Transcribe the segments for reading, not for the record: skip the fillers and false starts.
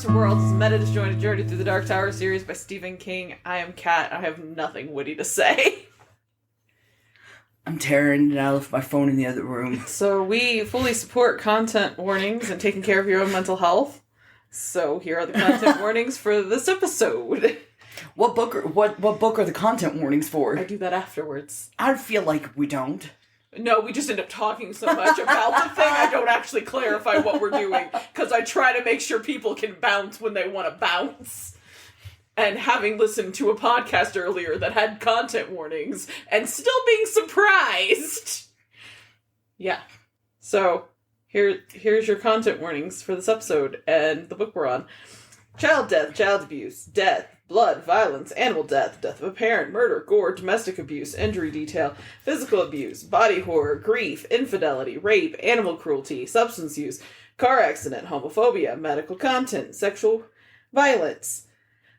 Monster World is a meta-disjointed journey through the Dark Tower series by Stephen King. I am Kat. I have nothing witty to say. I'm Taryn, and I left my phone in the other room. So we fully support content warnings and taking care of your own mental health. So here are the content warnings for this episode. What book are the content warnings for? I do that afterwards. I feel like we don't. No, we just end up talking so much about the thing, I don't actually clarify what we're doing, because I try to make sure people can bounce when they want to bounce. And having listened to a podcast earlier that had content warnings, and still being surprised. Yeah. So, here's your content warnings for this episode, and the book we're on. Child death, child abuse, death, blood, violence, animal death, death of a parent, murder, gore, domestic abuse, injury detail, physical abuse, body horror, grief, infidelity, rape, animal cruelty, substance use, car accident, homophobia, medical content, sexual violence,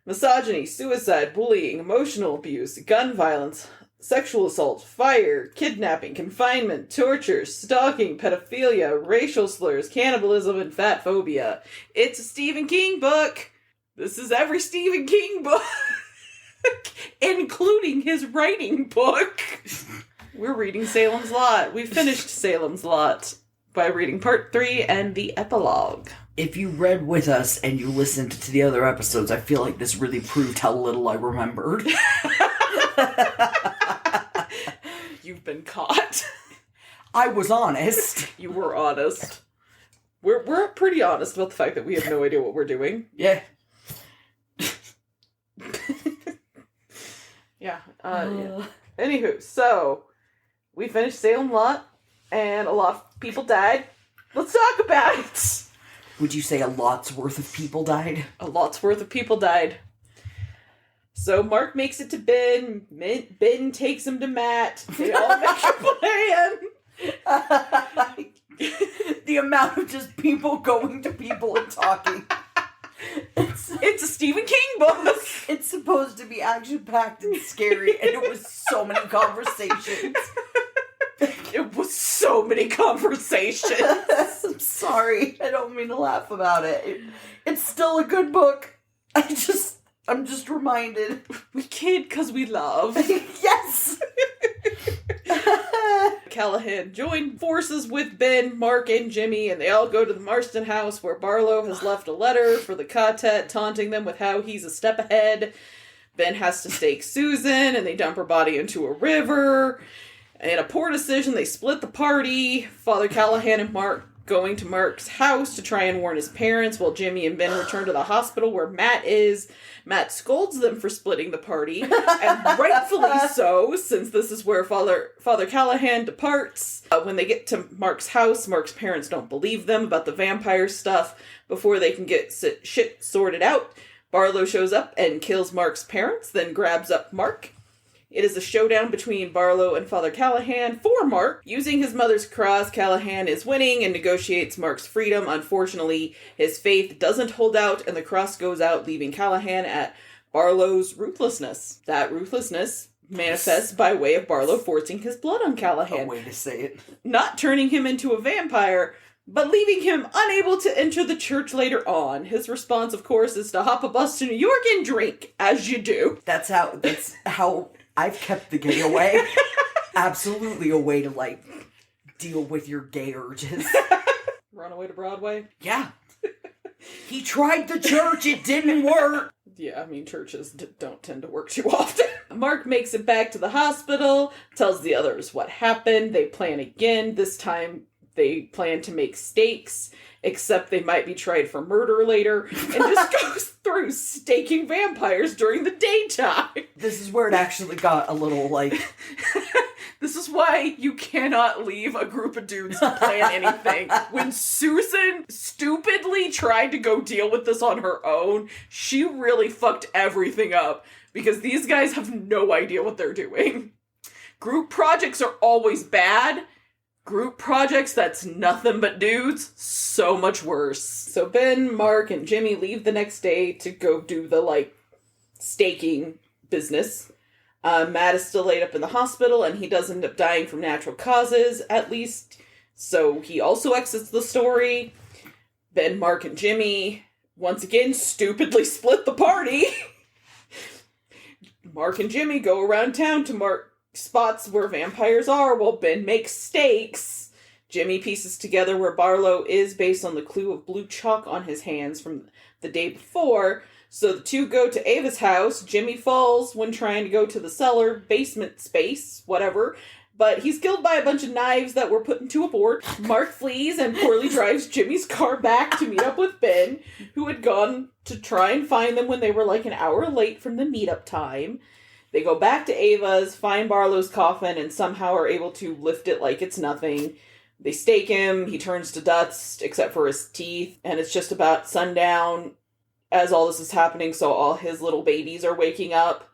misogyny, suicide, bullying, emotional abuse, gun violence, sexual assault, fire, kidnapping, confinement, torture, stalking, pedophilia, racial slurs, cannibalism, and fatphobia. It's a Stephen King book. This is every Stephen King book, including his writing book. We're reading Salem's Lot. We finished Salem's Lot by reading part 3 and the epilogue. If you read with us and you listened to the other episodes, I feel like this really proved how little I remembered. You've been caught. I was honest. You were honest. We're pretty honest about the fact that we have no idea what we're doing. Yeah. Yeah. Anywho, so we finished Salem Lot, and a lot of people died. Let's talk about it. Would you say a lot's worth of people died? A lot's worth of people died. So Mark makes it to Ben. Ben takes him to Matt. They all make a plan. The amount of just people going to people and talking. It's a Stephen King book. It's supposed to be action-packed and scary, and it was so many conversations. It was so many conversations. I'm sorry. I don't mean to laugh about it. It's still a good book. I'm just reminded. We kid because we love. Yes! Callahan joined forces with Ben, Mark, and Jimmy, and they all go to the Marston house where Barlow has left a letter for the quartet, taunting them with how he's a step ahead. Ben has to stake Susan, and they dump her body into a river. In a poor decision, they split the party. Father Callahan and Mark going to Mark's house to try and warn his parents, while Jimmy and Ben return to the hospital where Matt is. Matt scolds them for splitting the party, and rightfully so, since this is where Father Callahan departs. When they get to Mark's house, Mark's parents don't believe them about the vampire stuff. Before they can get shit sorted out, Barlow shows up and kills Mark's parents, then grabs up Mark. It is a showdown between Barlow and Father Callahan for Mark. Using his mother's cross, Callahan is winning and negotiates Mark's freedom. Unfortunately, his faith doesn't hold out, and the cross goes out, leaving Callahan at Barlow's ruthlessness. That ruthlessness manifests by way of Barlow forcing his blood on Callahan. A way to say it. Not turning him into a vampire, but leaving him unable to enter the church later on. His response, of course, is to hop a bus to New York and drink, as you do. That's how I've kept the gay away. Absolutely a way to, deal with your gay urges. Run away to Broadway? Yeah. He tried the church, it didn't work. Yeah, I mean, churches don't tend to work too often. Mark makes it back to the hospital, tells the others what happened. They plan again. This time, they plan to make stakes, except they might be tried for murder later, and just goes through staking vampires during the daytime. This is where it actually got a little, This is why you cannot leave a group of dudes to plan anything. When Susan stupidly tried to go deal with this on her own, she really fucked everything up, because these guys have no idea what they're doing. Group projects are always bad. Group projects that's nothing but dudes, so much worse. So Ben, Mark, and Jimmy leave the next day to go do the, staking business. Matt is still laid up in the hospital, and he does end up dying from natural causes, at least. So he also exits the story. Ben, Mark, and Jimmy once again, stupidly split the party. Mark and Jimmy go around town to mark spots where vampires are while Ben makes steaks. Jimmy pieces together where Barlow is based on the clue of blue chalk on his hands from the day before. So the two go to Ava's house. Jimmy falls when trying to go to the cellar, basement space, whatever. But he's killed by a bunch of knives that were put into a board. Mark flees and poorly drives Jimmy's car back to meet up with Ben, who had gone to try and find them when they were like an hour late from the meetup time. They go back to Ava's, find Barlow's coffin, and somehow are able to lift it like it's nothing. They stake him, he turns to dust, except for his teeth, and it's just about sundown as all this is happening, so all his little babies are waking up.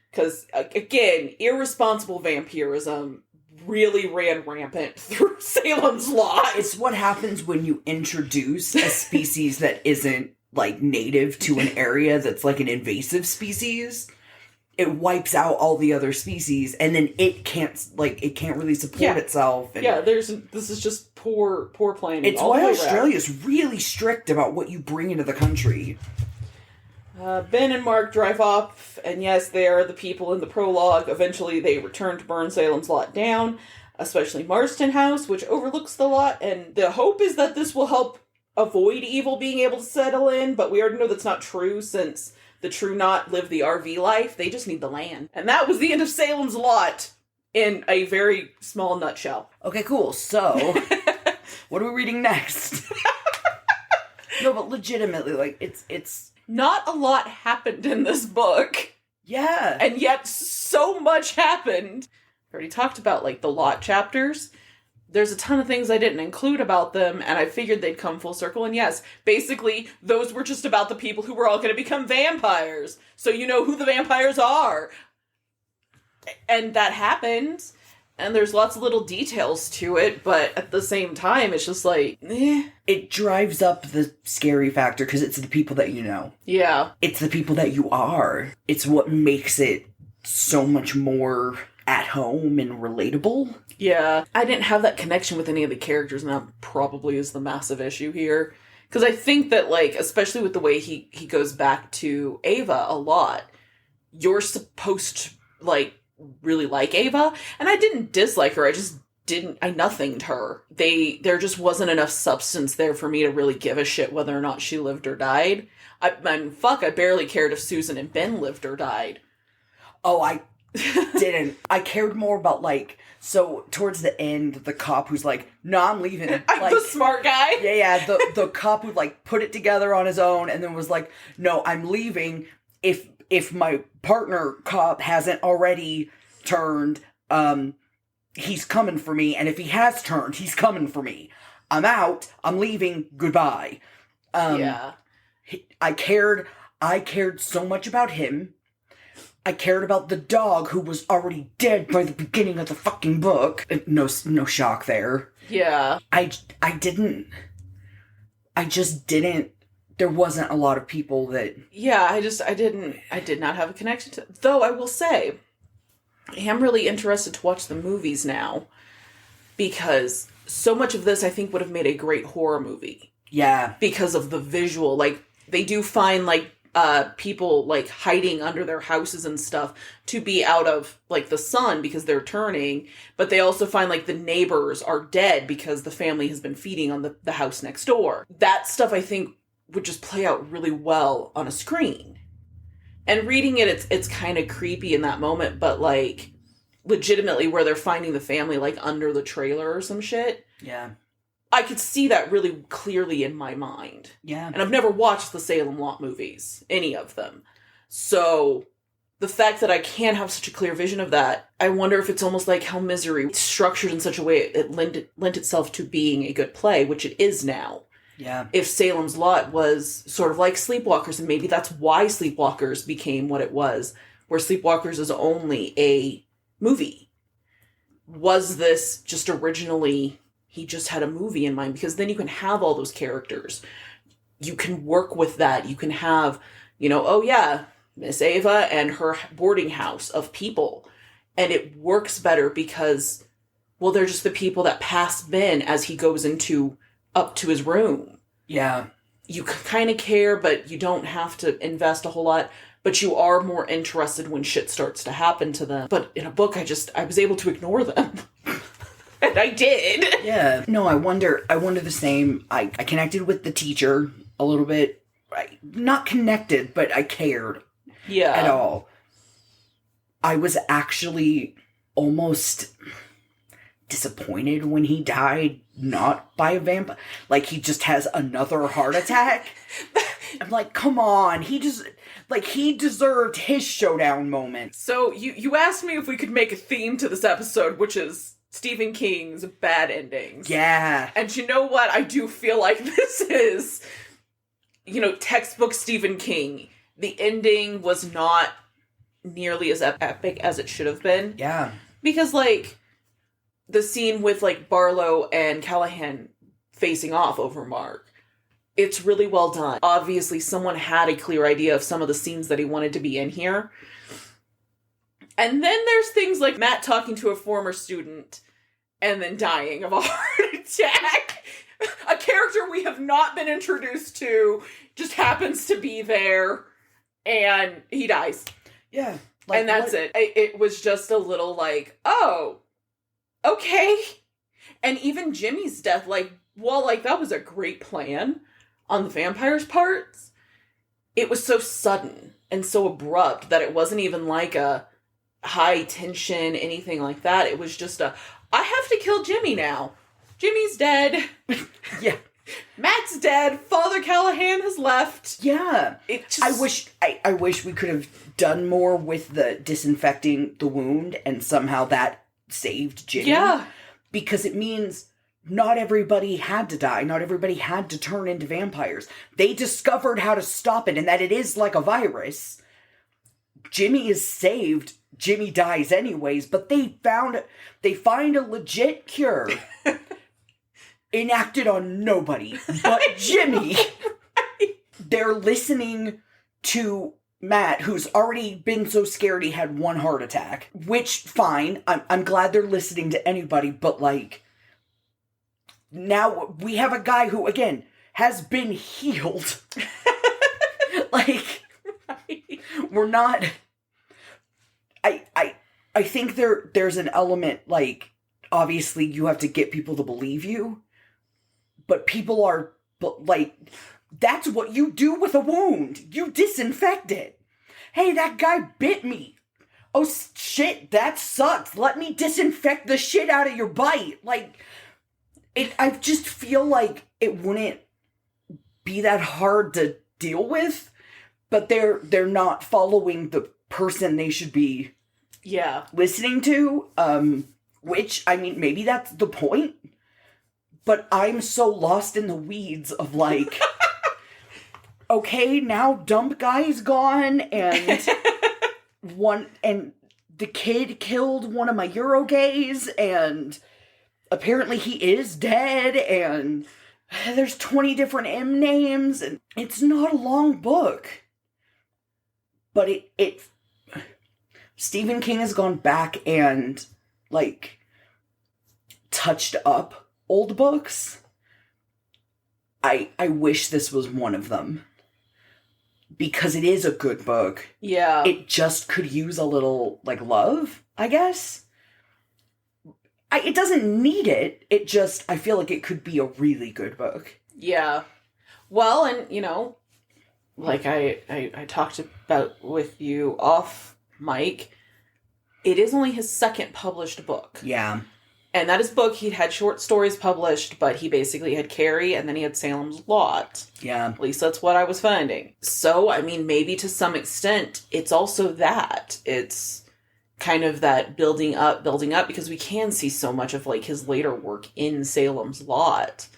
Because, again, irresponsible vampirism really ran rampant through Salem's Lot. It's what happens when you introduce a species that isn't, like, native to an area that's, like, an invasive species. It wipes out all the other species, and then it can't really support itself. And this is just poor planning. It's why Australia's really strict about what you bring into the country. Ben and Mark drive off, and yes, they are the people in the prologue. Eventually, they return to burn Salem's Lot down, especially Marston House, which overlooks the lot, and the hope is that this will help avoid evil being able to settle in, but we already know that's not true, since the true not live the RV life. They just need the land. And that was the end of Salem's Lot, in a very small nutshell. Okay, cool. So, what are we reading next? No, but legitimately, like, it's... Not a lot happened in this book. Yeah. And yet so much happened. I already talked about, like, the Lot chapters. There's a ton of things I didn't include about them, and I figured they'd come full circle. And yes, basically, those were just about the people who were all going to become vampires. So you know who the vampires are. And that happened. And there's lots of little details to it, but at the same time, it's just like, eh. It drives up the scary factor because it's the people that you know. Yeah. It's the people that you are. It's what makes it so much more at home and relatable. Yeah. I didn't have that connection with any of the characters, and that probably is the massive issue here. Because I think that, like, especially with the way he goes back to Ava a lot, you're supposed to, like, really like Ava, and I didn't dislike her, I nothinged her. There just wasn't enough substance there for me to really give a shit whether or not she lived or died. I barely cared if Susan and Ben lived or died. Oh, I didn't. I cared more about, like, so towards the end, the cop who's like, no, I'm leaving. I'm like, the smart guy. Yeah, the cop who, like, put it together on his own and then was like, no, I'm leaving if my partner cop hasn't already turned, he's coming for me, and if he has turned, he's coming for me. I'm out, I'm leaving, goodbye. Yeah. I cared so much about him. I cared about the dog who was already dead by the beginning of the fucking book. No shock there. Yeah. I just didn't. There wasn't a lot of people that... Yeah, I did not have a connection to... Though, I will say, I am really interested to watch the movies now, because so much of this, I think, would have made a great horror movie. Yeah. Because of the visual. Like, they do find, like, people, like, hiding under their houses and stuff to be out of, like, the sun because they're turning, but they also find, like, the neighbors are dead because the family has been feeding on the house next door. That stuff, I think, would just play out really well on a screen. And reading it's kind of creepy in that moment, but, like, legitimately where they're finding the family, like, under the trailer or some shit. Yeah. I could see that really clearly in my mind. Yeah. And I've never watched the Salem Lot movies, any of them. So the fact that I can have such a clear vision of that, I wonder if it's almost like how Misery was structured in such a way it lent itself to being a good play, which it is now. Yeah. If Salem's Lot was sort of like Sleepwalkers, and maybe that's why Sleepwalkers became what it was, where Sleepwalkers is only a movie. Was this just originally, he just had a movie in mind? Because then you can have all those characters. You can work with that. You can have, oh yeah, Miss Ava and her boarding house of people. And it works better because, well, they're just the people that pass Ben as he goes up to his room. Yeah. you kind of care, but you don't have to invest a whole lot. But you are more interested when shit starts to happen to them. But in a book, I was able to ignore them. And I did. Yeah. No, I wonder the same. I connected with the teacher a little bit. Not connected, but I cared. Yeah. At all. I was actually almost disappointed when he died, not by a vampire. Like, he just has another heart attack. I'm like, come on. He deserved his showdown moment. So, you asked me if we could make a theme to this episode, which is Stephen King's bad endings. Yeah. And you know what? I do feel like this is, textbook Stephen King. The ending was not nearly as epic as it should have been. Yeah. Because, the scene with, Barlow and Callahan facing off over Mark, it's really well done. Obviously, someone had a clear idea of some of the scenes that he wanted to be in here. And then there's things like Matt talking to a former student and then dying of a heart attack. A character we have not been introduced to just happens to be there, and he dies. Yeah. And that's it. It was just a little oh, okay. And even Jimmy's death, that was a great plan on the vampire's parts, it was so sudden and so abrupt that it wasn't even a high tension, anything like that. It was just I have to kill Jimmy now. Jimmy's dead. Yeah. Matt's dead. Father Callahan has left. Yeah. It just... I wish we could have done more with the disinfecting the wound, and somehow that saved Jimmy. Yeah. Because it means not everybody had to die. Not everybody had to turn into vampires. They discovered how to stop it, and that it is like a virus. Jimmy is saved. Jimmy dies anyways, but they find a legit cure. Enacted on nobody but Jimmy. They're listening to Matt, who's already been so scared he had one heart attack. Which, fine. I'm glad they're listening to anybody, but now we have a guy who, again, has been healed. We're not... I think there's an element, obviously you have to get people to believe you, but people are, that's what you do with a wound. You disinfect it. Hey, that guy bit me. Oh, shit, that sucks. Let me disinfect the shit out of your bite. I just feel like it wouldn't be that hard to deal with, but they're not following the person they should be listening to, which, maybe that's the point, but I'm so lost in the weeds of okay, now dump guy's gone, and the kid killed one of my Eurogays, and apparently he is dead, and there's 20 different M names, and it's not a long book, but it Stephen King has gone back and, touched up old books. I wish this was one of them. Because it is a good book. Yeah. It just could use a little, love, I guess. It doesn't need it. It just, I feel like it could be a really good book. Yeah. Well, and, I talked about with you off mic, it is only his second published book. Yeah. And that his book, he'd had short stories published, but he basically had Carrie, and then he had Salem's Lot. Yeah. At least that's what I was finding. So, maybe to some extent, it's also that. It's kind of that building up, because we can see so much of, his later work in Salem's Lot.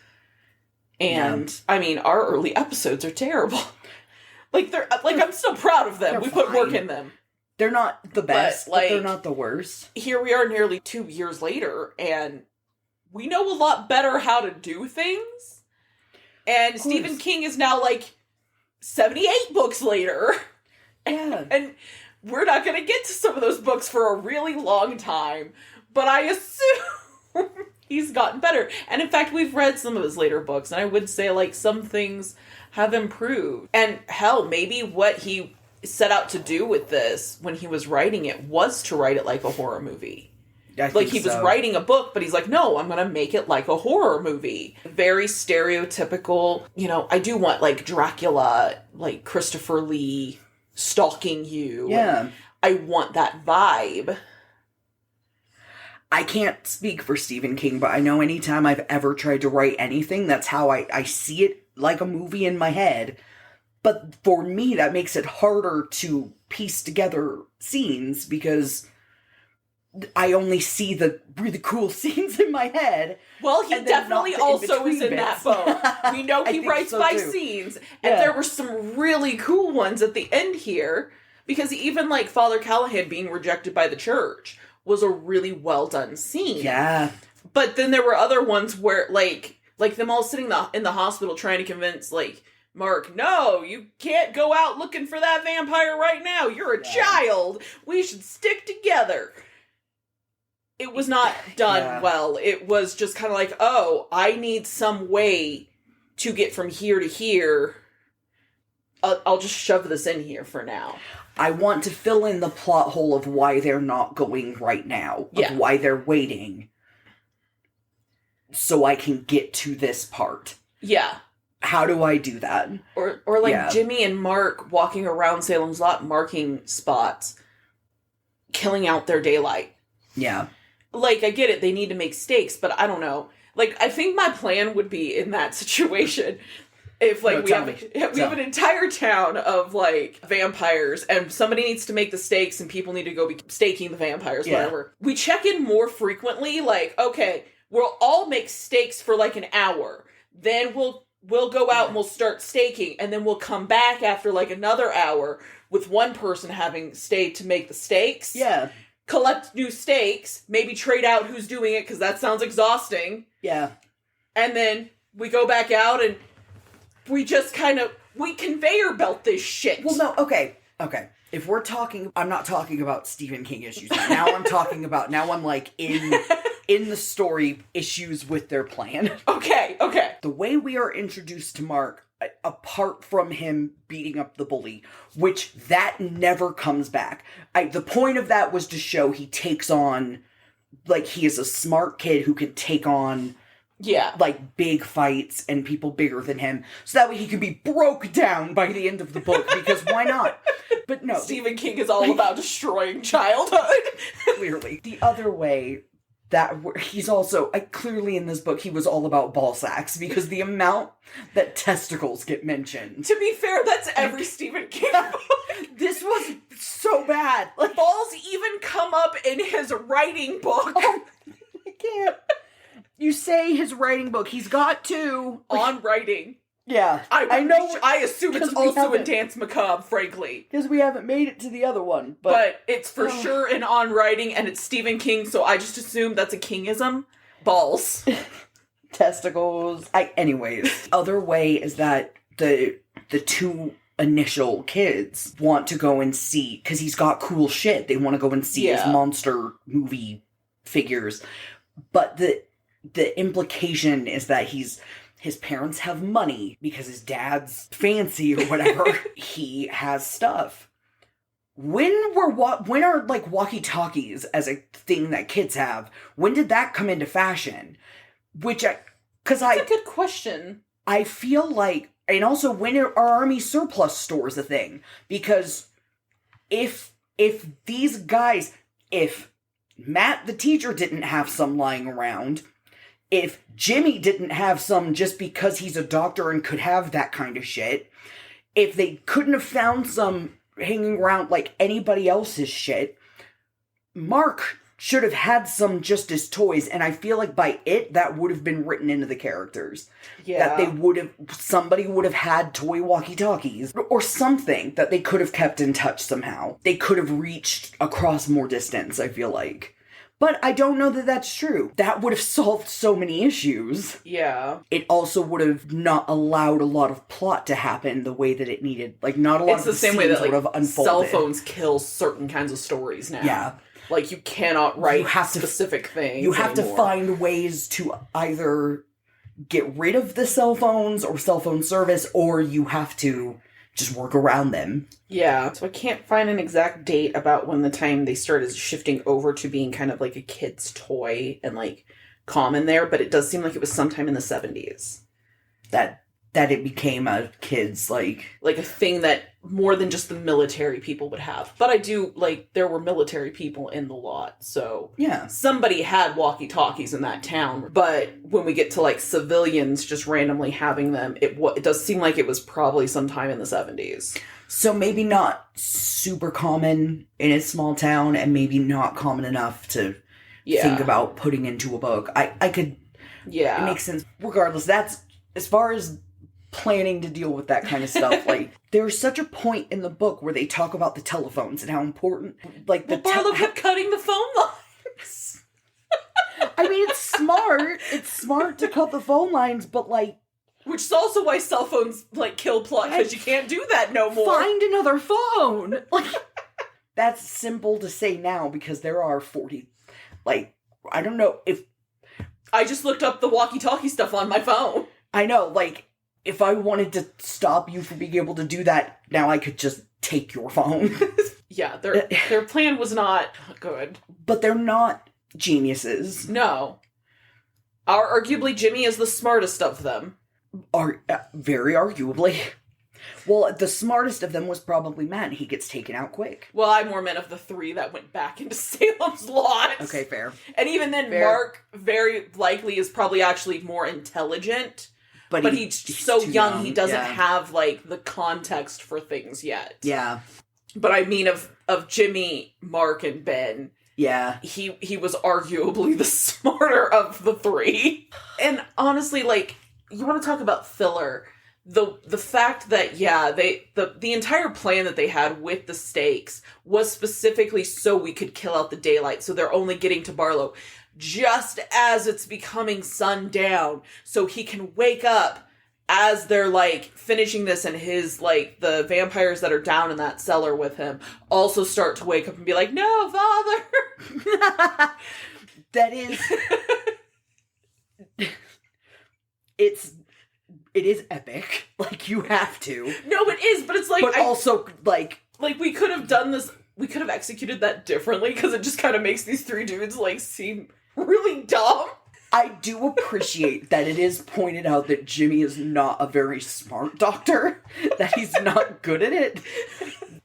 And, our early episodes are terrible. I'm still proud of them. We put work in them. They're not the best, but they're not the worst. Here we are nearly 2 years later, and we know a lot better how to do things. And Stephen King is now, 78 books later. Yeah. And we're not going to get to some of those books for a really long time. But I assume he's gotten better. And in fact, we've read some of his later books, and I would say, like, some things have improved. And hell, maybe what he set out to do with this when he was writing it was to write it like a horror movie. Like, he was writing a book, but he's like, no, I'm gonna make it like a horror movie. Very stereotypical, you know, I do want, like, Dracula, like, Christopher Lee stalking you. Yeah. I want that vibe. I can't speak for Stephen King, but I know anytime I've ever tried to write anything, that's how I see it like a movie in my head. But for me, that makes it harder to piece together scenes because I only see the really cool scenes in my head. Well, he definitely also is in that boat. We know he writes by scenes. And there were some really cool ones at the end here. Because even, like, Father Callahan being rejected by the church was a really well done scene. Yeah. But then there were other ones where, like them all sitting in the hospital trying to convince, like, Mark, no, you can't go out looking for that vampire right now. You're a child. We should stick together. It was not done well. It was just kind of like, oh, I need some way to get from here to here. I'll just shove this in here for now. I want to fill in the plot hole of why they're not going right now. Of why they're waiting. So I can get to this part. Yeah. How do I do that? Or like Jimmy and Mark walking around Salem's Lot, marking spots, killing out their daylight. Yeah. Like, I get it, they need to make stakes, but I don't know. Like, I think my plan would be in that situation if, like, we have an entire town of, like, vampires, and somebody needs to make the stakes, and people need to go be staking the vampires, whatever. We check in more frequently, like, okay, we'll all make stakes for, like, an hour. Then we'll go out and we'll start staking, and then we'll come back after, like, another hour with one person having stayed to make the stakes. Yeah. Collect new stakes, maybe trade out who's doing it, because that sounds exhausting. Yeah. And then we go back out and we just we conveyor belt this shit. Well, no, okay. If we're talking, I'm not talking about Stephen King issues. Now I'm like in the story issues with their plan. Okay. The way we are introduced to Mark, apart from him beating up the bully, which that never comes back. The point of that was to show he takes on, like, he is a smart kid who can take on, like, big fights and people bigger than him, so that way he can be broke down by the end of the book, because why not? But no. Stephen King is all about destroying childhood. Clearly. The other way, that he's also, clearly in this book, he was all about ball sacks, because the amount that testicles get mentioned. To be fair, that's every Stephen King book. This was so bad. Like, balls even come up in his writing book. Oh, I can't. You say his writing book. He's got two. On writing. Yeah. I know. I assume it's also in Dance Macabre, frankly. Because we haven't made it to the other one. But it's for sure in On Writing, and it's Stephen King, so I just assume that's a Kingism. Balls. Testicles. Anyways. Other way is that the two initial kids want to go and see, because he's got cool shit. They want to go and see his monster movie figures. But the implication is that his parents have money because his dad's fancy or whatever. He has stuff. When are like walkie-talkies as a thing that kids have? When did that come into fashion? That's a good question. I feel like, and also when are army surplus stores a thing? Because if these guys, if Matt the teacher didn't have some lying around, if Jimmy didn't have some just because he's a doctor and could have that kind of shit, if they couldn't have found some hanging around like anybody else's shit, Mark should have had some just as toys, and I feel like by that would have been written into the characters. Yeah. That somebody would have had toy walkie-talkies, or something that they could have kept in touch somehow. They could have reached across more distance, I feel like. But I don't know that that's true. That would have solved so many issues. Yeah. It also would have not allowed a lot of plot to happen the way that it needed. Like, not a lot of the same way that, like, cell phones kill certain kinds of stories now. Yeah. Like, you cannot write specific things You have anymore. to find ways to either get rid of the cell phones or cell phone service, or you have to just work around them. Yeah, so I can't find an exact date about when the time they started shifting over to being kind of like a kid's toy and, like, common there, but it does seem like it was sometime in the 70s. That it became a kid's, like a thing that more than just the military people would have. But I do, like, there were military people in the lot, so... Yeah. Somebody had walkie-talkies in that town, but when we get to, like, civilians just randomly having them, it does seem like it was probably sometime in the 70s. So maybe not super common in a small town, and maybe not common enough to think about putting into a book. I could... Yeah. It makes sense. Regardless, that's... As far as planning to deal with that kind of stuff, like, there's such a point in the book where they talk about the telephones and how important, like, Barlow kept cutting the phone lines. I mean, it's smart. It's smart to cut the phone lines, but, like... Which is also why cell phones, like, kill plot, because you can't do that no more. Find another phone! Like, that's simple to say now, because there are 40... Like, I don't know if... I just looked up the walkie-talkie stuff on my phone. I know, like, if I wanted to stop you from being able to do that, now I could just take your phone. Yeah, their plan was not good. But they're not geniuses. No. Arguably, Jimmy is the smartest of them. Very arguably. Well, the smartest of them was probably Matt. He gets taken out quick. Well, I more meant of the three that went back into Salem's lot. Okay, fair. And even then, fair. Mark very likely is probably actually more intelligent. But he's so young, he doesn't have, like, the context for things yet. Yeah. But I mean, of Jimmy, Mark, and Ben... Yeah. He was arguably the smarter of the three. And honestly, like, you want to talk about filler... The fact that, the entire plan that they had with the stakes was specifically so we could kill out the daylight, so they're only getting to Barlow just as it's becoming sundown, so he can wake up as they're, like, finishing this, and his, like, the vampires that are down in that cellar with him also start to wake up and be like, "No, father!" That is... It is epic. Like, you have to. No, it is, but it's like... But also, like... Like, we could have done this... We could have executed that differently, because it just kind of makes these three dudes, like, seem really dumb. I do appreciate that it is pointed out that Jimmy is not a very smart doctor. That he's not good at it.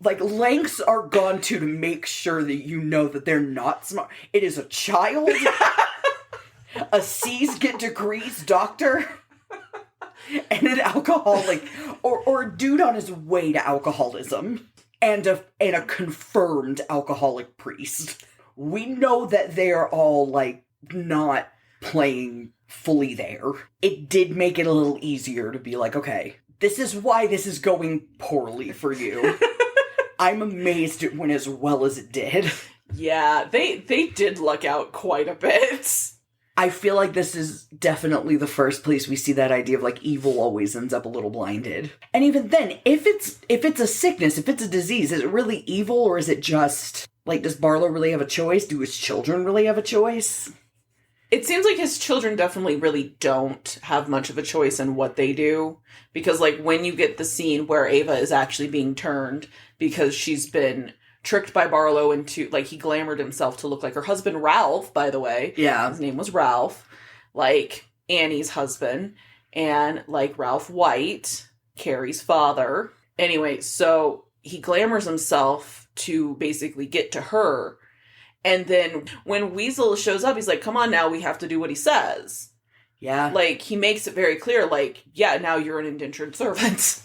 Like, lengths are gone to make sure that you know that they're not smart. It is a child. A C's get degrees doctor. And an alcoholic, or a dude on his way to alcoholism, and a confirmed alcoholic priest. We know that they're all, like, not playing fully there. It did make it a little easier to be like, okay, this is why this is going poorly for you. I'm amazed it went as well as it did. Yeah, they did luck out quite a bit. I feel like this is definitely the first place we see that idea of, like, evil always ends up a little blinded. And even then, if it's a sickness, if it's a disease, is it really evil, or is it just, like, does Barlow really have a choice? Do his children really have a choice? It seems like his children definitely really don't have much of a choice in what they do. Because, like, when you get the scene where Ava is actually being turned because she's been tricked by Barlow into, like, he glamored himself to look like her husband, Ralph, by the way. Yeah. His name was Ralph. Like, Annie's husband. And, like, Ralph White, Carrie's father. Anyway, so he glamours himself to basically get to her. And then when Weasel shows up, he's like, come on now, we have to do what he says. Yeah. Like, he makes it very clear, like, yeah, now you're an indentured servant.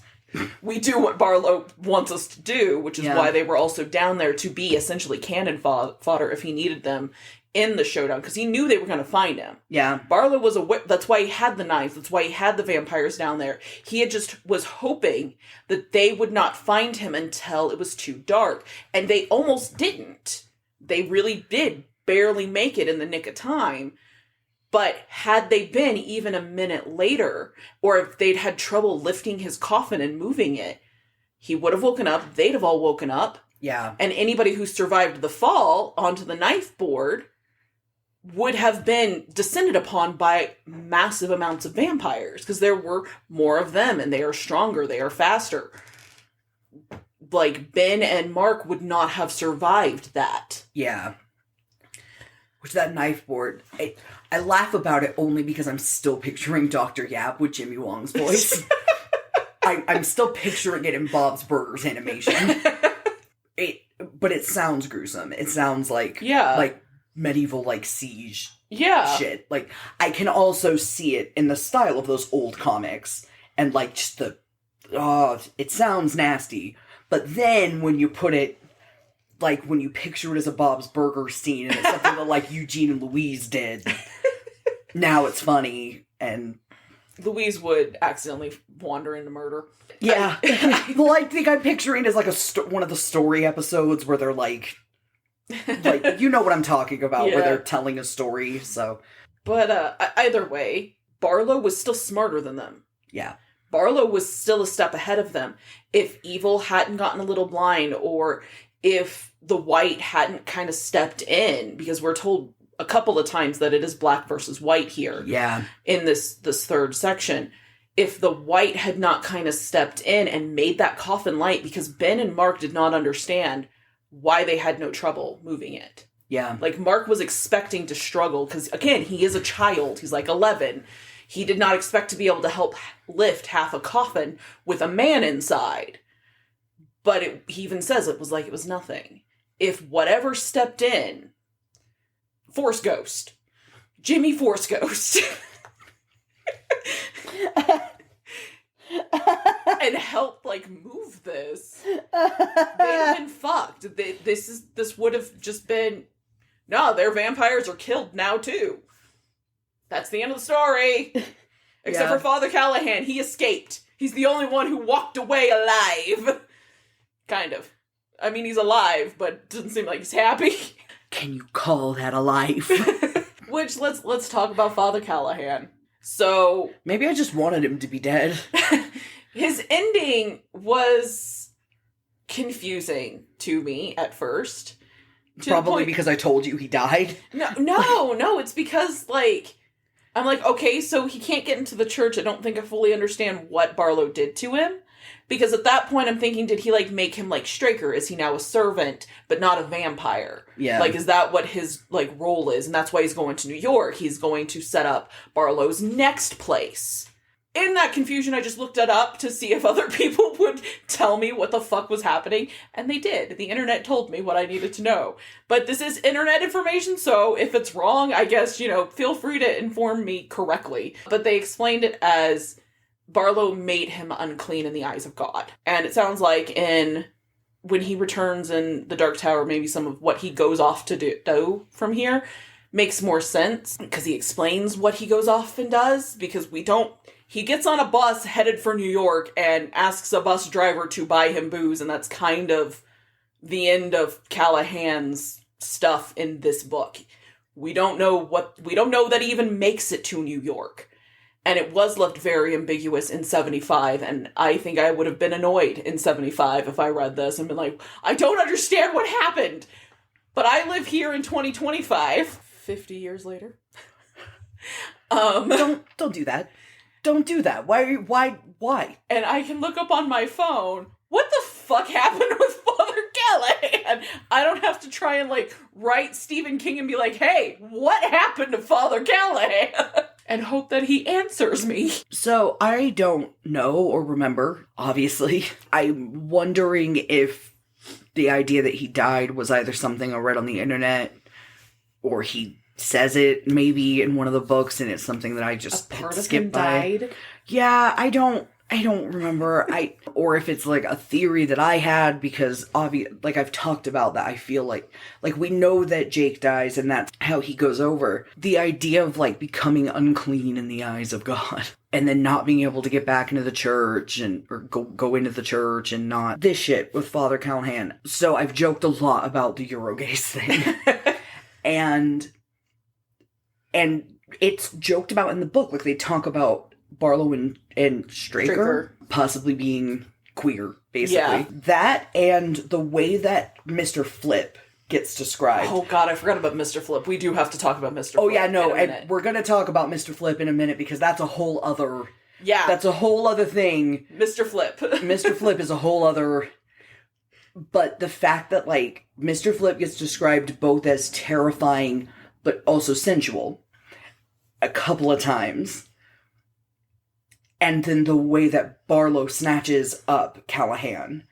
We do what Barlow wants us to do, which is why they were also down there to be essentially cannon fodder if he needed them in the showdown, because he knew they were going to find him. Yeah. Barlow was aware. That's why he had the knives. That's why he had the vampires down there. He had just was hoping that they would not find him until it was too dark. And they almost didn't. They really did barely make it in the nick of time. But had they been even a minute later, or if they'd had trouble lifting his coffin and moving it, he would have woken up, they'd have all woken up, Yeah. And anybody who survived the fall onto the knife board would have been descended upon by massive amounts of vampires, because there were more of them, and they are stronger, they are faster. Like, Ben and Mark would not have survived that. Yeah. Which, that knife board, I laugh about it only because I'm still picturing Dr. Yap with Jimmy Wong's voice. I'm still picturing it in Bob's Burgers animation. But it sounds gruesome. It sounds like medieval, like, siege shit. Like, I can also see it in the style of those old comics, and, like, just it sounds nasty. But then when you put it, like, when you picture it as a Bob's Burgers scene, and it's something that, like, Eugene and Louise did, now it's funny, and Louise would accidentally wander into murder. Yeah. Well, I think I'm picturing it as, like, one of the story episodes where they're, like, you know what I'm talking about, where they're telling a story, so. But either way, Barlow was still smarter than them. Yeah. Barlow was still a step ahead of them. If evil hadn't gotten a little blind, or if the white hadn't kind of stepped in, because we're told a couple of times that it is black versus white here. Yeah. In this third section. If the white had not kind of stepped in and made that coffin light, because Ben and Mark did not understand why they had no trouble moving it. Yeah. Like, Mark was expecting to struggle, because, again, he is a child. He's like 11. He did not expect to be able to help lift half a coffin with a man inside. But he even says it was nothing. If whatever stepped in, Force Ghost. Jimmy Force Ghost. and helped, like, move this, they'd have been fucked. This would have just been, no, their vampires are killed now too. That's the end of the story. Except for Father Callahan. He escaped. He's the only one who walked away alive. Kind of. I mean, he's alive, but doesn't seem like he's happy. Can you call that alive? Which, let's talk about Father Callahan. So, maybe I just wanted him to be dead. His ending was confusing to me at first. Probably because I told you he died. No, it's because, like, I'm like, okay, so he can't get into the church. I don't think I fully understand what Barlow did to him. Because at that point, I'm thinking, did he, like, make him, like, Straker? Is he now a servant, but not a vampire? Yeah. Like, is that what his, like, role is? And that's why he's going to New York. He's going to set up Barlow's next place. In that confusion, I just looked it up to see if other people would tell me what the fuck was happening. And they did. The internet told me what I needed to know. But this is internet information, so if it's wrong, I guess, feel free to inform me correctly. But they explained it as Barlow made him unclean in the eyes of God. And it sounds like when he returns in the Dark Tower, maybe some of what he goes off to do from here makes more sense, because he explains what he goes off and does, because he gets on a bus headed for New York and asks a bus driver to buy him booze, and that's kind of the end of Callahan's stuff in this book. We don't know that he even makes it to New York. And it was left very ambiguous in 75, and I think I would have been annoyed in 75 if I read this and been like, I don't understand what happened! But I live here in 2025, 50 years later. Don't do that. Don't do that. Why? And I can look up on my phone, what the fuck happened with Father Callahan? I don't have to try and, like, write Stephen King and be like, hey, what happened to Father Callahan? And hope that he answers me. So, I don't know or remember, obviously. I'm wondering if the idea that he died was either something I read on the internet, or he says it maybe in one of the books and it's something that I just skipped by. Died? Yeah, I don't remember. Or if it's like a theory that I had, because like I've talked about that, I feel like we know that Jake dies and that's how he goes over. The idea of, like, becoming unclean in the eyes of God and then not being able to get back into the church or go into the church, and not this shit with Father Callahan. So I've joked a lot about the Eurogaze thing. and it's joked about in the book. Like, they talk about Barlow and Straker possibly being queer, basically. Yeah. That and the way that Mr. Flip gets described. Oh god, I forgot about Mr. Flip. We do have to talk about Mr. Flip. Oh yeah, no, in a minute. and we're gonna talk about Mr. Flip in a minute because that's a whole other... Yeah. That's a whole other thing. Mr. Flip. Mr. Flip is a whole other... But the fact that, like, Mr. Flip gets described both as terrifying but also sensual a couple of times. And then the way that Barlow snatches up Callahan.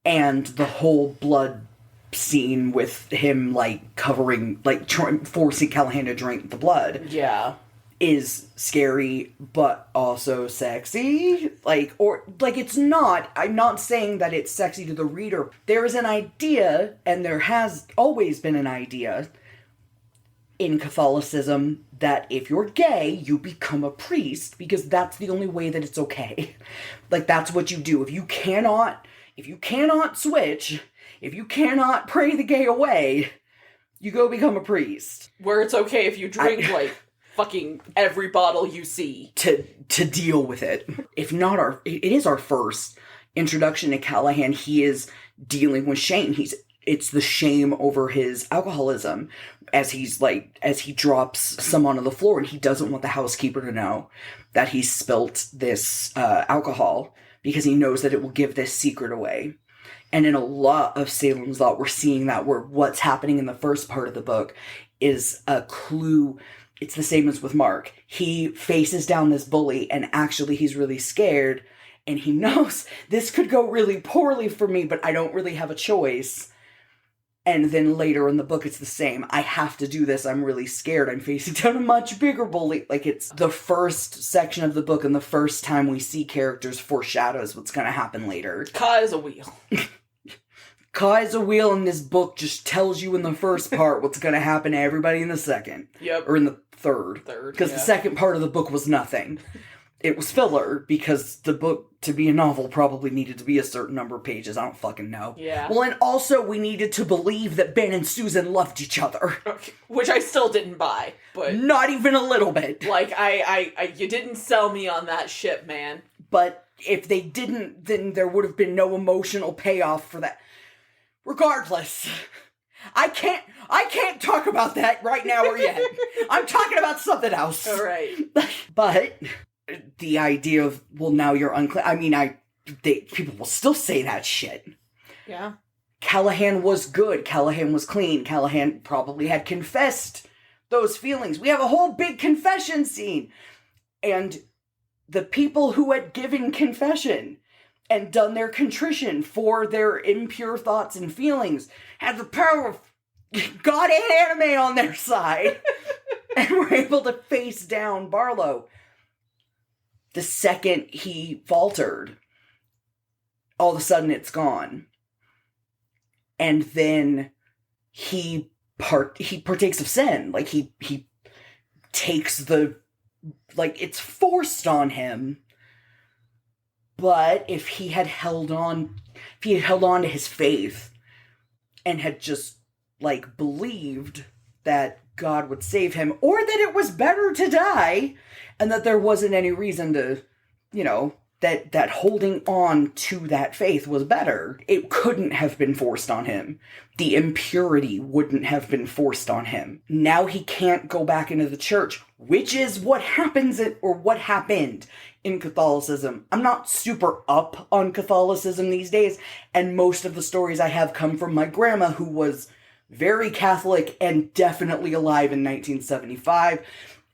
And the whole blood scene with him, like, covering, like, forcing Callahan to drink the blood. Yeah. Is scary, but also sexy. Like, or, like, it's not, I'm not saying that it's sexy to the reader. There is an idea, and there has always been an idea in Catholicism that if you're gay, you become a priest, because that's the only way that it's okay. Like, that's what you do. If you cannot switch, if you cannot pray the gay away, you go become a priest. Where it's okay if you drink, like, fucking every bottle you see. To deal with it. If not it is our first introduction to Callahan. He is dealing with shame. It's the shame over his alcoholism as he drops some onto the floor, and he doesn't want the housekeeper to know that he spilt this alcohol because he knows that it will give this secret away. And in a lot of Salem's Lot, we're seeing that where what's happening in the first part of the book is a clue. It's the same as with Mark. He faces down this bully, and actually he's really scared, and he knows this could go really poorly for me, but I don't really have a choice. And then later in the book, it's the same. I have to do this. I'm really scared. I'm facing down a much bigger bully. Like, it's the first section of the book, and the first time we see characters foreshadows what's going to happen later. Ka is a wheel. Ka is a wheel, and this book just tells you in the first part what's going to happen to everybody in the second. Yep. Or in the third. Because the second part of the book was nothing. It was filler, because the book, to be a novel, probably needed to be a certain number of pages. I don't fucking know. Yeah. Well, and also we needed to believe that Ben and Susan loved each other. Okay. Which I still didn't buy, but... Not even a little bit. Like, I you didn't sell me on that ship, man. But if they didn't, then there would have been no emotional payoff for that. Regardless, I can't talk about that right now or yet. I'm talking about something else. All right. But the idea of, well, now you're unclean. I mean, people will still say that shit. Yeah. Callahan was good. Callahan was clean. Callahan probably had confessed those feelings. We have a whole big confession scene. And the people who had given confession and done their contrition for their impure thoughts and feelings had the power of God and anime on their side. And were able to face down Barlow. The second he faltered, all of a sudden it's gone. And then he partakes of sin. Like, he takes it's forced on him. But if he had held on to his faith and had just, like, believed that God would save him, or that it was better to die, and that there wasn't any reason to, that holding on to that faith was better, it couldn't have been forced on him. The impurity wouldn't have been forced on him. Now he can't go back into the church, which is what what happened in Catholicism. I'm not super up on Catholicism these days, and most of the stories I have come from my grandma, who was very Catholic and definitely alive in 1975,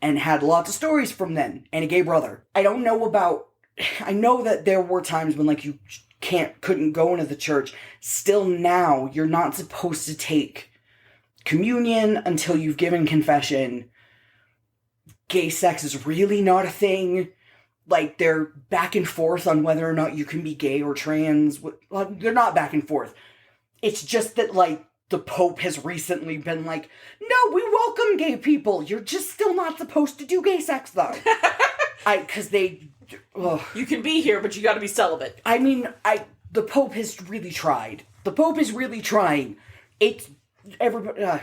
and had lots of stories from then, and a gay brother. I know that there were times when, like, you couldn't go into the church. Still now, you're not supposed to take communion until you've given confession. Gay sex is really not a thing. Like, they're back and forth on whether or not you can be gay or trans. Well, they're not back and forth. It's just that, like, the Pope has recently been like, no, we welcome gay people. You're just still not supposed to do gay sex, though. Because they... Ugh. You can be here, but you gotta be celibate. I mean, the Pope has really tried. The Pope is really trying. It's everybody,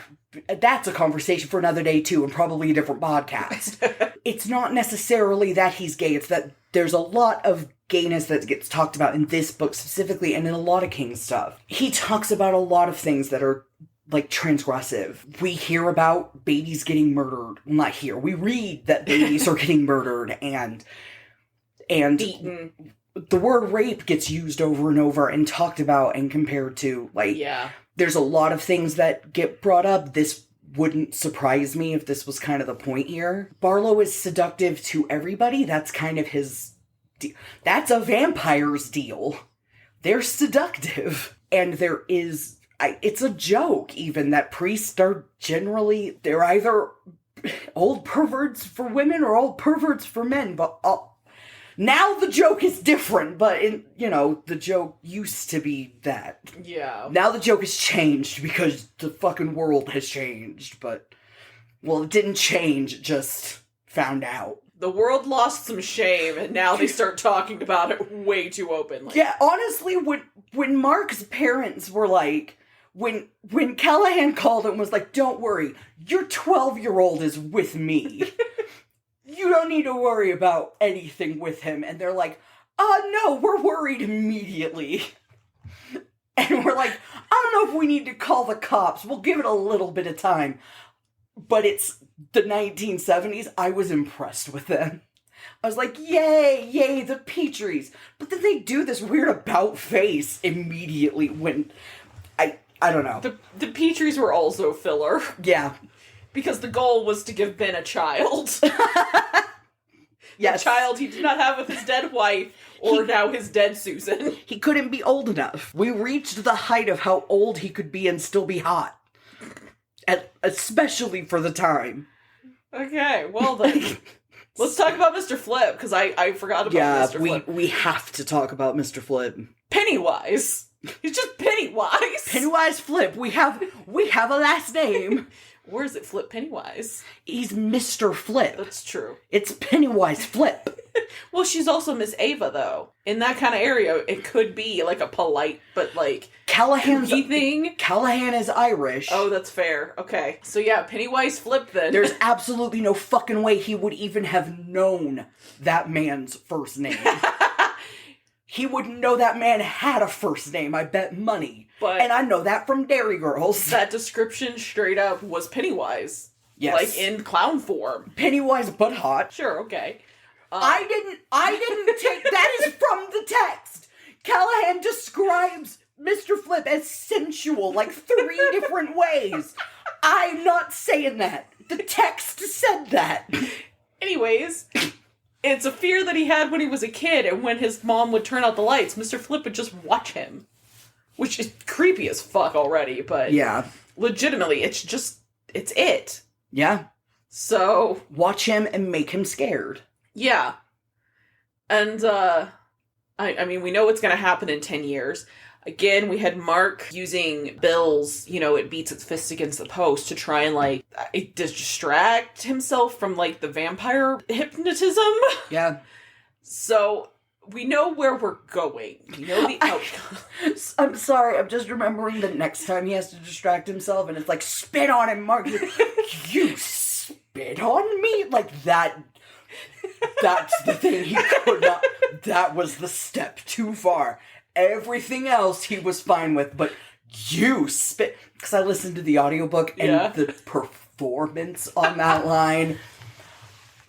that's a conversation for another day too, and probably a different podcast. It's not necessarily that he's gay, it's that there's a lot of gayness that gets talked about in this book specifically, and in a lot of King's stuff. He talks about a lot of things that are, like, transgressive. We hear about babies getting murdered. Well, not hear. We read that babies are getting murdered, and beaten. The word rape gets used over and over and talked about and compared to, like... Yeah. There's a lot of things that get brought up. This wouldn't surprise me if this was kind of the point here. Barlow is seductive to everybody. That's kind of his... That's a vampire's deal. They're seductive. And there is... it's a joke, even, that priests are generally... They're either old perverts for women or old perverts for men, but... Now the joke is different, but, the joke used to be that. Yeah. Now the joke has changed because the fucking world has changed, but... Well, it didn't change, it just found out. The world lost some shame, and now they start talking about it way too openly. Yeah, honestly, when Mark's parents were like... When Callahan called and was like, don't worry, your 12-year-old is with me. You don't need to worry about anything with him. And they're like, no, we're worried immediately. And we're like, I don't know if we need to call the cops. We'll give it a little bit of time. But it's the 1970s. I was impressed with them. I was like, yay, the Petries. But then they do this weird about face immediately when... I don't know. The Petries were also filler. Yeah. Because the goal was to give Ben a child. Yes. A child he did not have with his dead wife, or now his dead Susan. He couldn't be old enough. We reached the height of how old he could be and still be hot. Especially for the time. Okay, well then. Let's talk about Mr. Flip, because I forgot about Mr. Flip. We have to talk about Mr. Flip. Pennywise. He's just Pennywise. Pennywise Flip. We have a last name. Where is it? Flip Pennywise. He's Mr. Flip. That's true. It's Pennywise Flip. Well, she's also Miss Ava, though. In that kind of area, it could be like a polite, but like Callahan's thing. Callahan is Irish. Oh, that's fair. Okay. So yeah, Pennywise Flip then. There's absolutely no fucking way he would even have known that man's first name. He wouldn't know that man had a first name, I bet money. And I know that from Dairy Girls. That description straight up was Pennywise. Yes. Like in clown form. Pennywise but hot. Sure, okay. I didn't take... That is from the text. Callahan describes Mr. Flip as sensual, like 3 different ways. I'm not saying that. The text said that. Anyways... It's a fear that he had when he was a kid, and when his mom would turn out the lights, Mr. Flip would just watch him. Which is creepy as fuck already, but... Yeah. Legitimately, it's it. Yeah. So... Watch him and make him scared. Yeah. And, I mean, we know what's gonna happen in 10 years. Again, we had Mark using Bill's, it beats its fist against the post to try and, like, distract himself from, like, the vampire hypnotism. Yeah. So, we know where we're going. We know the outcome. I'm sorry, I'm just remembering the next time he has to distract himself, and it's like, spit on him, Mark. You spit on me? Like, that's the thing he could not... That was the step too far. Everything else he was fine with, but you spit... Because I listened to the audiobook, and the performance on that line...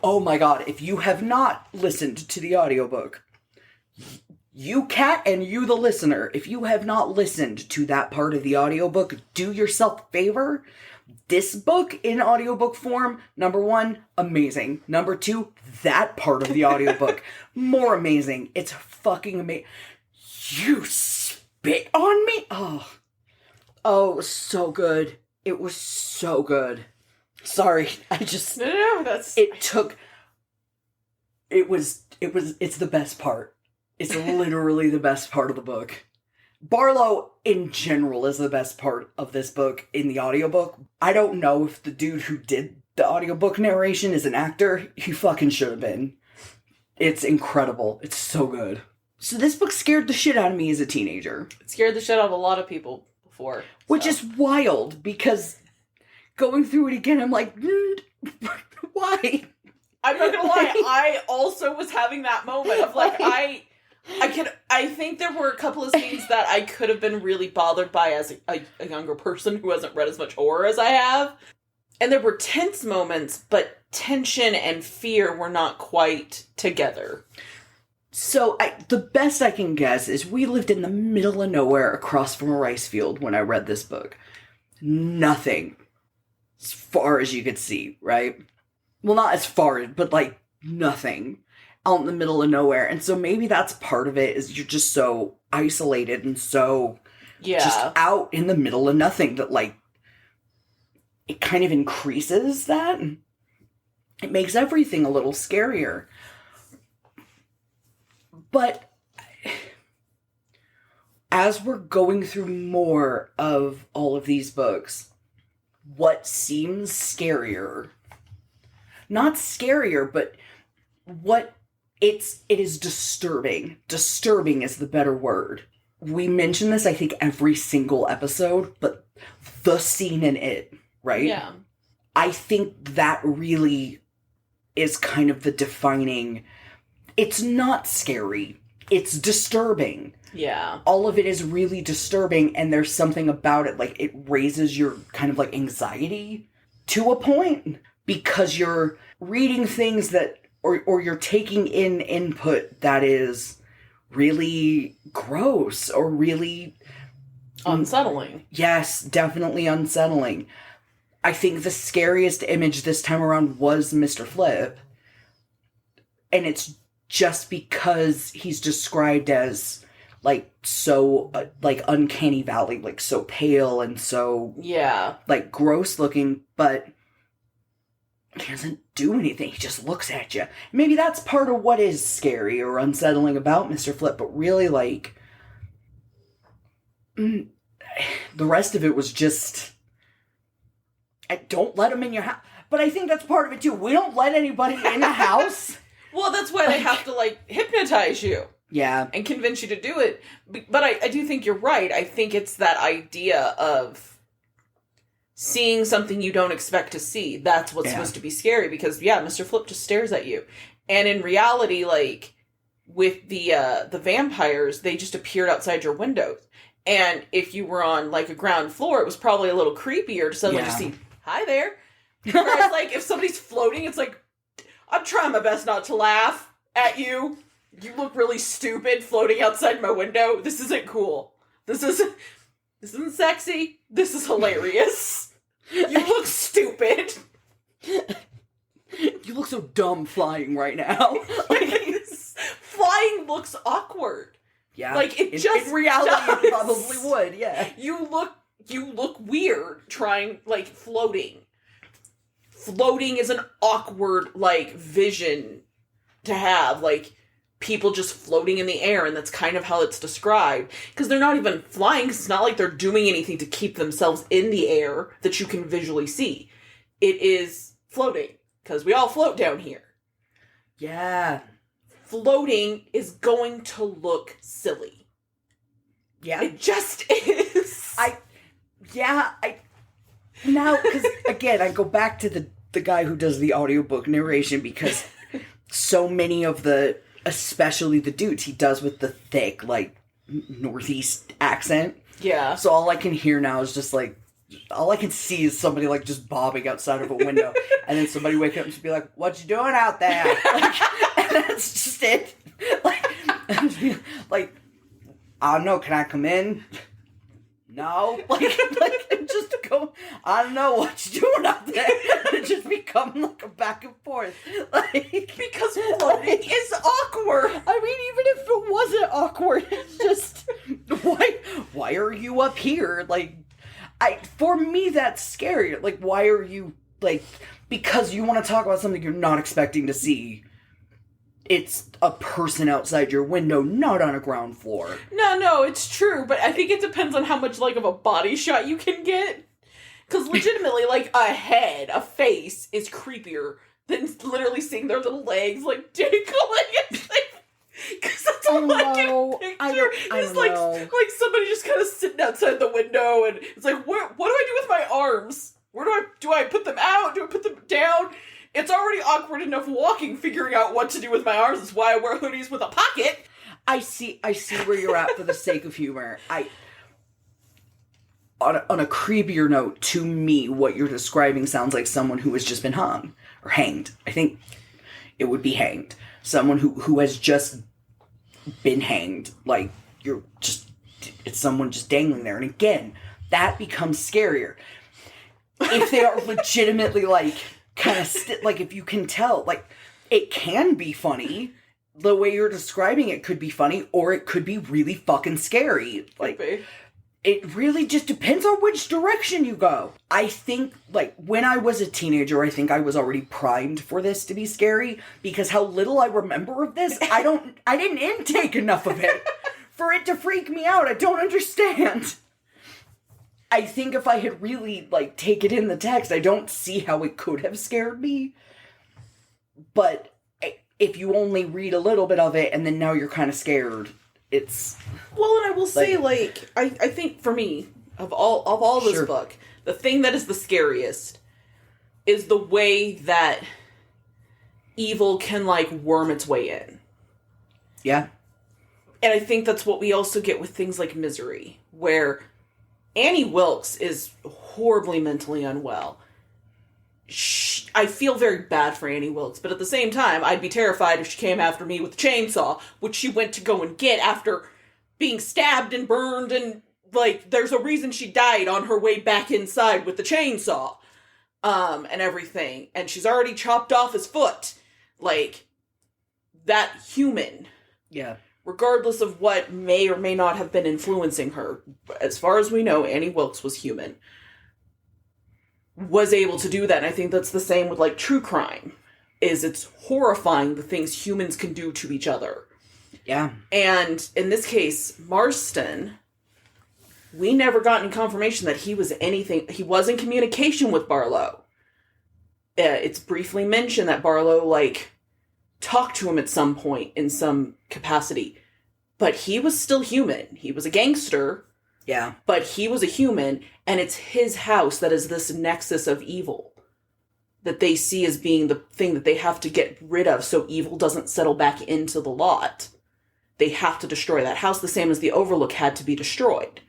Oh my god, if you have not listened to the audiobook, you cat and you the listener, if you have not listened to that part of the audiobook, do yourself a favor. This book in audiobook form, number 1, amazing. Number 2, that part of the audiobook, more amazing. It's fucking amazing. You spit on me? Oh, it was so good. It was so good. Sorry, I just... No, that's... It's the best part. It's literally the best part of the book. Barlow, in general, is the best part of this book in the audiobook. I don't know if the dude who did the audiobook narration is an actor. He fucking should have been. It's incredible. It's so good. So this book scared the shit out of me as a teenager. It scared the shit out of a lot of people before. Which is wild, because going through it again, I'm like, why? I'm not gonna lie, I also was having that moment of like, I think there were a couple of scenes that I could have been really bothered by as a younger person who hasn't read as much horror as I have. And there were tense moments, but tension and fear were not quite together. So, the best I can guess is we lived in the middle of nowhere across from a rice field when I read this book. Nothing. As far as you could see, right? Well, not as far, but, like, nothing. Out in the middle of nowhere. And so maybe that's part of it, is you're just so isolated and so just out in the middle of nothing that, like, it kind of increases that. It makes everything a little scarier. But as we're going through more of all of these books, what seems scarier, not scarier, but it is disturbing. Disturbing is the better word. We mention this, I think, every single episode, but the scene in it, right? Yeah. I think that really is kind of the defining. It's not scary. It's disturbing. Yeah. All of it is really disturbing, and there's something about it, like, it raises your kind of, like, anxiety to a point, because you're reading things that, or you're taking in input that is really gross, or really unsettling. Yes, definitely unsettling. I think the scariest image this time around was Mr. Flip. And it's just because he's described as, like, so, like, uncanny valley, like, so pale and so, like, gross looking, but he doesn't do anything. He just looks at you. Maybe that's part of what is scary or unsettling about Mr. Flip, but really, like, the rest of it was just, don't let him in your house. But I think that's part of it, too. We don't let anybody in the house. Well, that's why they have to, like, hypnotize you. Yeah. And convince you to do it. But I do think you're right. I think it's that idea of seeing something you don't expect to see. That's what's supposed to be scary, because, Mr. Flip just stares at you. And in reality, like, with the vampires, they just appeared outside your windows. And if you were on, like, a ground floor, it was probably a little creepier to suddenly just see, hi there. Whereas, like, if somebody's floating, it's like, I'm trying my best not to laugh at you. You look really stupid floating outside my window. This isn't cool. This isn't sexy. This is hilarious. You look stupid. You look so dumb flying right now. Flying looks awkward. Yeah. Like, in reality, does. It probably would, yeah. You look weird trying, like, floating. Floating is an awkward, like, vision to have. Like, people just floating in the air, and that's kind of how it's described. Because they're not even flying, because it's not like they're doing anything to keep themselves in the air that you can visually see. It is floating, because we all float down here. Yeah. Floating is going to look silly. Yeah. It just is. Now, because, again, I go back to the guy who does the audiobook narration, because so many of especially the dudes, he does with the thick, like, Northeast accent. Yeah. So all I can hear now is just, like, all I can see is somebody, like, just bobbing outside of a window, and then somebody waking up and just be like, what you doing out there? Like, and that's just it. Like, I don't know, can I come in? No, like just go. I don't know what you're doing out there. It just become like a back and forth, like, because floating is awkward. I mean, even if it wasn't awkward, it's just why are you up here? Like, for me that's scary. Like, why are you, like, because you want to talk about something you're not expecting to see. It's a person outside your window, not on a ground floor. No, it's true, but I think it depends on how much, like, of a body shot you can get. Because legitimately, like, a face is creepier than literally seeing their little legs, like, jiggling. It's like, Because that's all I can picture. It's like somebody just kind of sitting outside the window, and it's like, what do I do with my arms? Where do I put them out? Do I put them down? It's already awkward enough walking, figuring out what to do with my arms. That's why I wear hoodies with a pocket. I see where you're at for the sake of humor. On a creepier note, to me, what you're describing sounds like someone who has just been hung or hanged. I think it would be hanged. Someone who has just been hanged. Like, it's someone just dangling there. And again, that becomes scarier. If they are legitimately, like, kind of, like, if you can tell, like, it can be funny. The way you're describing it could be funny, or it could be really fucking scary. Like, it really just depends on which direction you go. I think, like, when I was a teenager, I think I was already primed for this to be scary, because how little I remember of this, I didn't intake enough of it for it to freak me out. I don't understand. I think if I had really, like, taken in the text, I don't see how it could have scared me. But if you only read a little bit of it, and then now you're kind of scared, it's... Well, and I will say, like, I think for me, of all this book, the thing that is the scariest is the way that evil can, like, worm its way in. Yeah. And I think that's what we also get with things like Misery, where Annie Wilkes is horribly mentally unwell. I feel very bad for Annie Wilkes, but at the same time, I'd be terrified if she came after me with a chainsaw, which she went to go and get after being stabbed and burned, and, like, there's a reason she died on her way back inside with the chainsaw, and everything, and she's already chopped off his foot. Like, that human. Yeah. Regardless of what may or may not have been influencing her, as far as we know, Annie Wilkes was human. Was able to do that, and I think that's the same with, like, true crime. It's horrifying the things humans can do to each other. Yeah. And in this case, Marston, we never got any confirmation that he was anything. He was in communication with Barlow. It's briefly mentioned that Barlow, like, talked to him at some point in some capacity. But he was still human. He was a gangster. Yeah. But he was a human, and it's his house that is this nexus of evil that they see as being the thing that they have to get rid of so evil doesn't settle back into the lot. They have to destroy that house, the same as the Overlook had to be destroyed.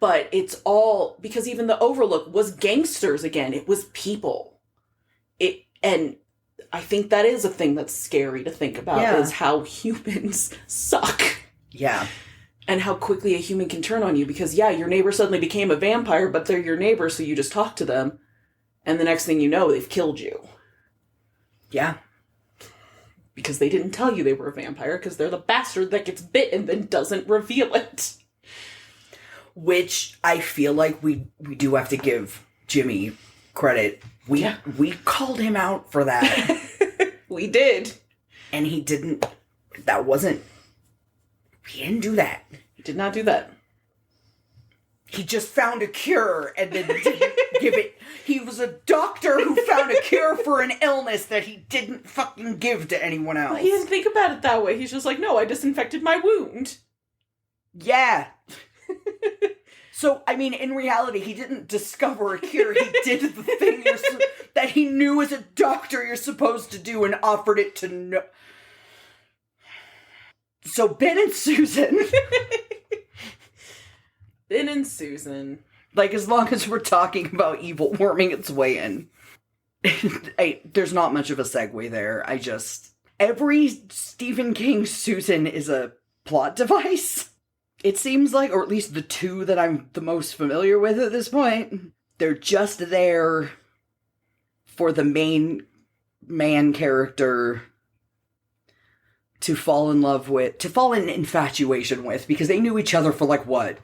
But it's all, because even the Overlook was gangsters again. It was people. And I think that is a thing that's scary to think about, is how humans suck. Yeah. And how quickly a human can turn on you, because, your neighbor suddenly became a vampire, but they're your neighbor, so you just talk to them, and the next thing you know, they've killed you. Yeah. Because they didn't tell you they were a vampire, because they're the bastard that gets bit and then doesn't reveal it. Which I feel like we do have to give Jimmy credit. We called him out for that. We did. And he didn't do that. He did not do that. He just found a cure and then didn't give it. He was a doctor who found a cure for an illness that he didn't fucking give to anyone else. Well, he didn't think about it that way. He's just like, no, I disinfected my wound. Yeah. So, I mean, in reality, he didn't discover a cure. He did the thing that he knew as a doctor you're supposed to do and offered it to no... So, Ben and Susan... Ben and Susan. Like, as long as we're talking about evil worming its way in. There's not much of a segue there. Every Stephen King Susan is a plot device. It seems like, or at least the two that I'm the most familiar with at this point. They're just there for the main man character to fall in love with, to fall in infatuation with, because they knew each other for, like, what?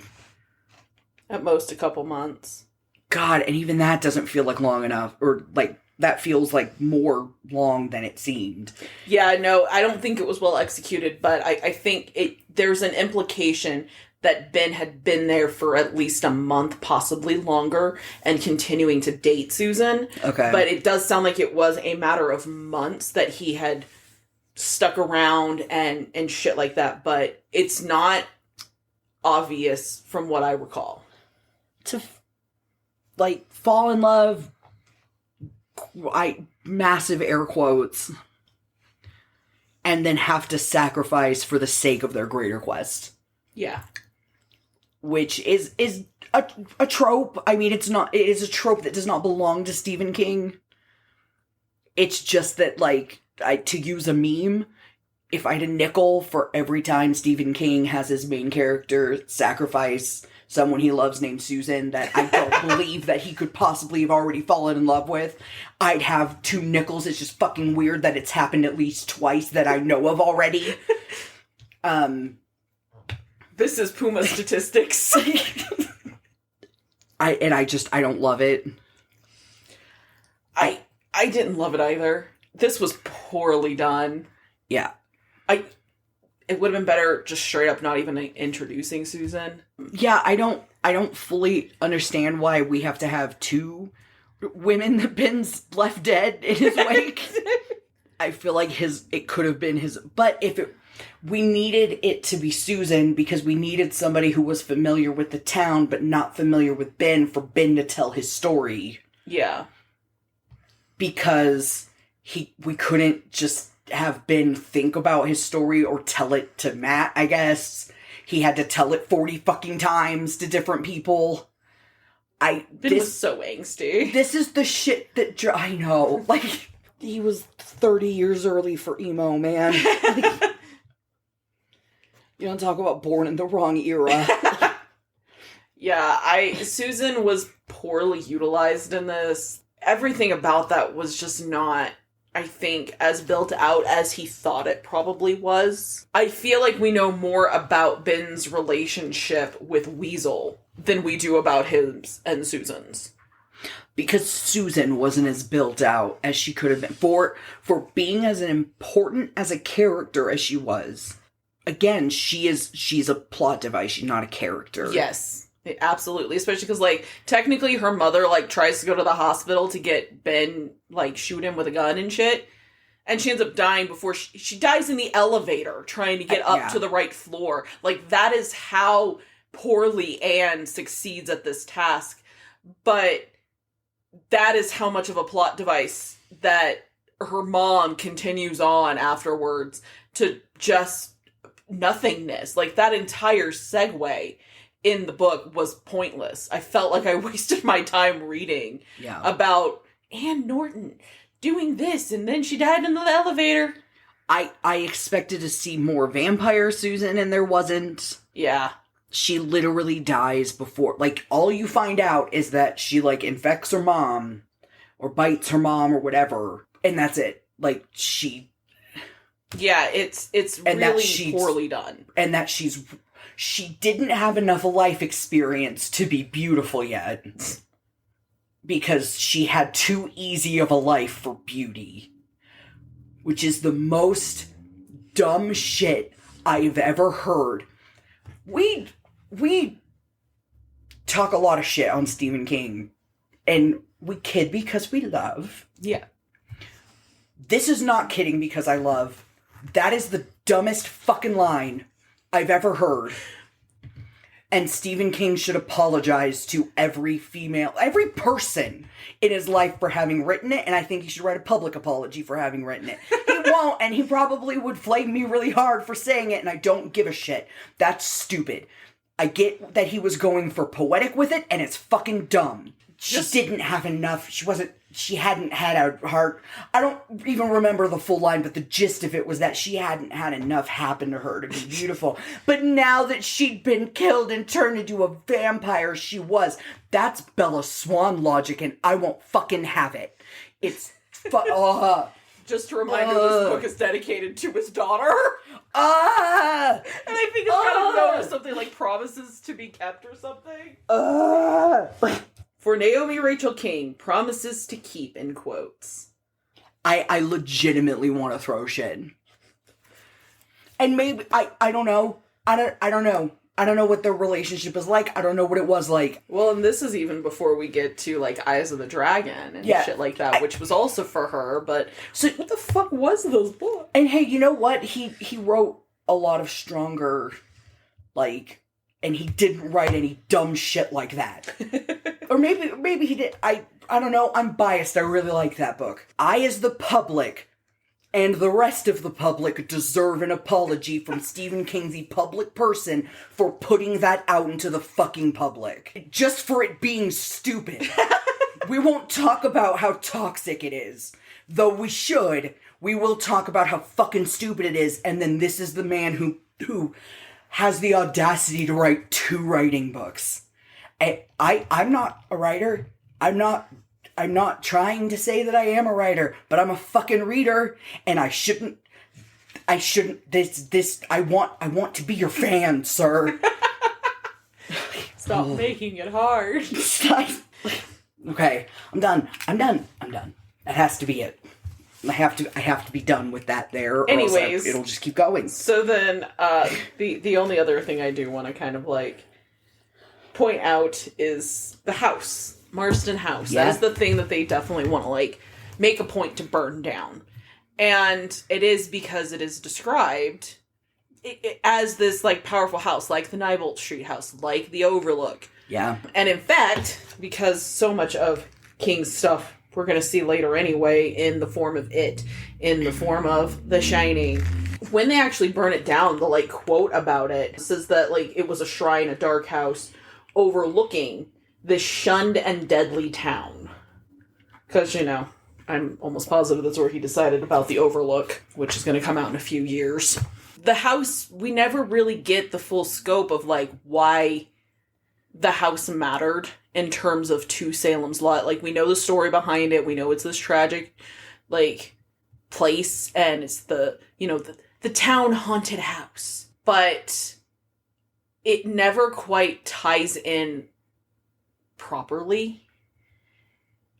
At most a couple months. God, and even that doesn't feel like long enough, or, like, that feels like more long than it seemed. Yeah, no, I don't think it was well executed, but I think there's an implication that Ben had been there for at least a month, possibly longer, and continuing to date Susan. Okay. But it does sound like it was a matter of months that he had stuck around and shit like that, but it's not obvious from what I recall. To, like, fall in love, massive air quotes, and then have to sacrifice for the sake of their greater quest. Yeah. Which is a trope. I mean, it is a trope that does not belong to Stephen King. It's just that, like, to use a meme, if I had a nickel for every time Stephen King has his main character sacrifice someone he loves named Susan that I don't believe that he could possibly have already fallen in love with, I'd have 2 nickels. It's just fucking weird that it's happened at least twice that I know of already. This is Puma statistics. I don't love it. I didn't love it either. This was poorly done. Yeah. It would have been better just straight up not even introducing Susan. Yeah, I don't fully understand why we have to have 2 women that Ben's left dead in his wake. I feel like it could have been his, but we needed it to be Susan because we needed somebody who was familiar with the town but not familiar with Ben for Ben to tell his story. Yeah. Because we couldn't just have Ben think about his story or tell it to Matt, I guess. He had to tell it 40 fucking times to different people. Ben was so angsty. This is the shit that I know. Like, he was 30 years early for emo, man. Like, you don't talk about born in the wrong era. Yeah, Susan was poorly utilized in this. Everything about that was just not, I think, as built out as he thought it probably was. I feel like we know more about Ben's relationship with Weasel than we do about his and Susan's. Because Susan wasn't as built out as she could have been. For being as important as a character as she was. Again, she's a plot device, she's not a character. Yes. Absolutely, especially because, like, technically her mother, like, tries to go to the hospital to get Ben, like, shoot him with a gun and shit, and she ends up dying before she dies in the elevator trying to get up to the right floor. Like, that is how poorly Anne succeeds at this task, but that is how much of a plot device that her mom continues on afterwards to just nothingness. Like, that entire segue in the book was pointless. I felt like I wasted my time reading about Anne Norton doing this, and then she died in the elevator. I expected to see more vampire Susan, and there wasn't. Yeah. She literally dies before, like, all you find out is that she, like, infects her mom, or bites her mom, or whatever, and that's it. Like, it's really poorly done. And that she didn't have enough life experience to be beautiful yet. Because she had too easy of a life for beauty. Which is the most dumb shit I've ever heard. We talk a lot of shit on Stephen King. And we kid because we love. Yeah. This is not kidding because I love. That is the dumbest fucking line I've ever heard. And Stephen King should apologize to every person in his life for having written it, and I think he should write a public apology for having written it. He won't, and he probably would flame me really hard for saying it, and I don't give a shit. That's stupid. I get that he was going for poetic with it, and it's fucking dumb. She didn't have enough. She hadn't had a heart. I don't even remember the full line, but the gist of it was that she hadn't had enough happen to her to be beautiful. But now that she'd been killed and turned into a vampire, she was. That's Bella Swan logic, and I won't fucking have it. It's Just a reminder, this book is dedicated to his daughter. And I think it's got a note or something like promises to be kept or something. For Naomi Rachel King, promises to keep, in quotes. I legitimately want to throw shit. And maybe, I don't know. I don't know. I don't know what their relationship is like. I don't know what it was like. Well, and this is even before we get to, like, Eyes of the Dragon and shit like that, which was also for her, but so what the fuck was those books? And hey, you know what? He wrote a lot of stronger, like, and he didn't write any dumb shit like that. Or maybe he did. I don't know. I'm biased. I really like that book. I, as the public, and the rest of the public deserve an apology from Stephen King's public person for putting that out into the fucking public. Just for it being stupid. We won't talk about how toxic it is. Though we should. We will talk about how fucking stupid it is, and then this is the man who has the audacity to write 2 writing books. I'm not a writer. I'm not trying to say that I am a writer, but I'm a fucking reader, and I want to be your fan, sir. Stop making it hard. Okay, I'm done. That has to be it. I have to be done with that there. Anyways, it'll just keep going. So then, the only other thing I do want to kind of, like, point out is the house. Marston House. Yeah. That is the thing that they definitely want to, like, make a point to burn down. And it is because it is described as this, like, powerful house, like the Neibolt Street house, like the Overlook. Yeah. And in fact, because so much of King's stuff we're going to see later anyway, in the form of it, in the form of The Shining, when they actually burn it down, the, like, quote about it says that, like, it was a shrine, a dark house, overlooking this shunned and deadly town. Because, you know, I'm almost positive that's where he decided about the Overlook, which is going to come out in a few years. The house, we never really get the full scope of, like, why the house mattered in terms of to Salem's Lot. Like, we know the story behind it. We know it's this tragic, like, place, and it's the, you know, the town haunted house. But it never quite ties in properly.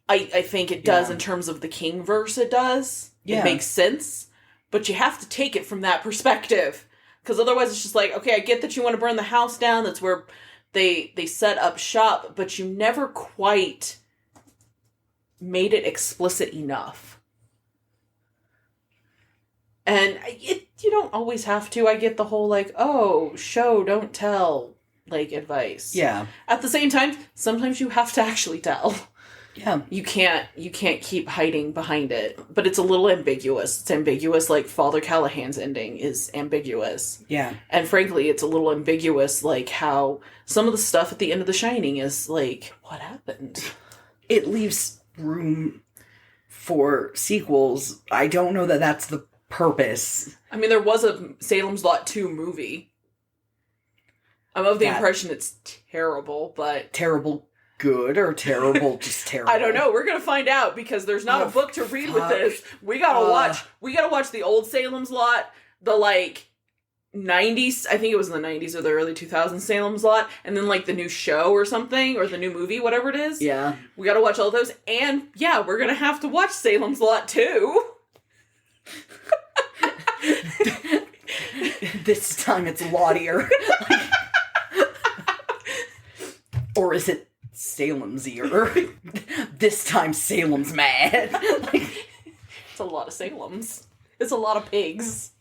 I think it does in terms of the King verse, it does. Yeah. It makes sense. But you have to take it from that perspective. Because otherwise it's just like, okay, I get that you want to burn the house down. That's where they set up shop. But you never quite made it explicit enough. And you don't always have to. I get the whole, like, oh, show, don't tell, like, advice. Yeah. At the same time, sometimes you have to actually tell. Yeah. You can't keep hiding behind it. But it's a little ambiguous. It's ambiguous, like Father Callahan's ending is ambiguous. Yeah. And frankly, it's a little ambiguous, like, how some of the stuff at the end of The Shining is, like, what happened? It leaves room for sequels. I don't know that that's the purpose. I mean, there was a Salem's Lot 2 movie. I'm of the impression it's terrible, but... Terrible good or terrible just terrible? I don't know. We're gonna find out because there's not a book to read with this. We gotta watch the old Salem's Lot, the, like, 90s, I think it was in the 90s or the early 2000s Salem's Lot, and then, like, the new show or something, or the new movie, whatever it is. Yeah. We gotta watch all those, and, yeah, we're gonna have to watch Salem's Lot 2. This time it's Lottier. Or is it Salem's ear? This time Salem's mad. It's a lot of Salems. It's a lot of pigs.